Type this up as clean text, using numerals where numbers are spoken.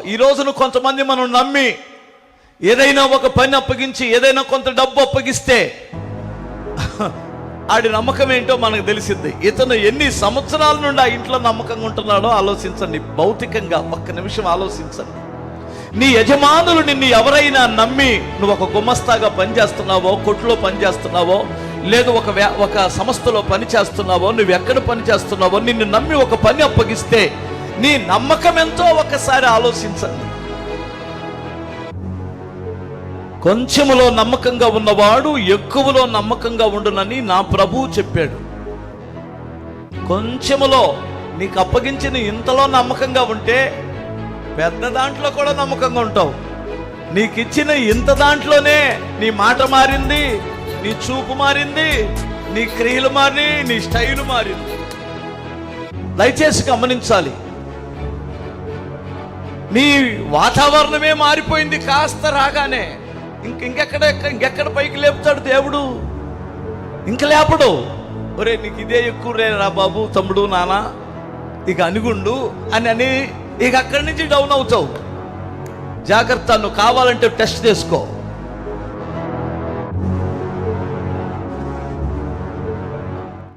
ఈ రోజున కొంతమంది మనం నమ్మి ఏదైనా ఒక పని అప్పగించి ఏదైనా కొంత డబ్బు అప్పగిస్తే ఆడి నమ్మకం ఏంటో మనకు తెలిసింది. ఇతను ఎన్ని సంవత్సరాల నుండి ఆ ఇంట్లో నమ్మకంగా ఉంటున్నాడో ఆలోచించండి. భౌతికంగా ఒక్క నిమిషం ఆలోచించండి. నీ యజమానులు నిన్ను ఎవరైనా నమ్మి నువ్వు ఒక గుమస్తాగా పనిచేస్తున్నావో, కొట్లో పనిచేస్తున్నావో, లేదు ఒక సంస్థలో పని చేస్తున్నావో, నువ్వు ఎక్కడ పని చేస్తున్నావో, నిన్ను నమ్మి ఒక పని అప్పగిస్తే నీ నమ్మకం ఎంతో ఒకసారి ఆలోచించండి. కొంచెములో నమ్మకంగా ఉన్నవాడు ఎక్కువలో నమ్మకంగా ఉండునని నా ప్రభువు చెప్పాడు. కొంచెములో నీకు అప్పగించిన ఇంతలో నమ్మకంగా ఉంటే పెద్ద దాంట్లో కూడా నమ్మకంగా ఉంటావు. నీకు ఇచ్చిన ఇంత దాంట్లోనే నీ మాట మారింది, నీ చూపు మారింది, నీ క్రియలు మారి, నీ స్టైలు మారింది. దయచేసి గమనించాలి. నీ వాతావరణమే మారిపోయింది కాస్త రాగానే. ఇంకెక్కడ పైకి లేపుతాడు దేవుడు? ఇంక లేపడు. ఒరే నీకు ఇదే ఎక్కువ రా బాబు, తమ్ముడు, నాన్న, ఇక అనిగుండు అని ఇక అక్కడి నుంచి డౌన్ అవుతావు. జాగ్రత్త. నువ్వు కావాలంటే టెస్ట్ చేసుకో.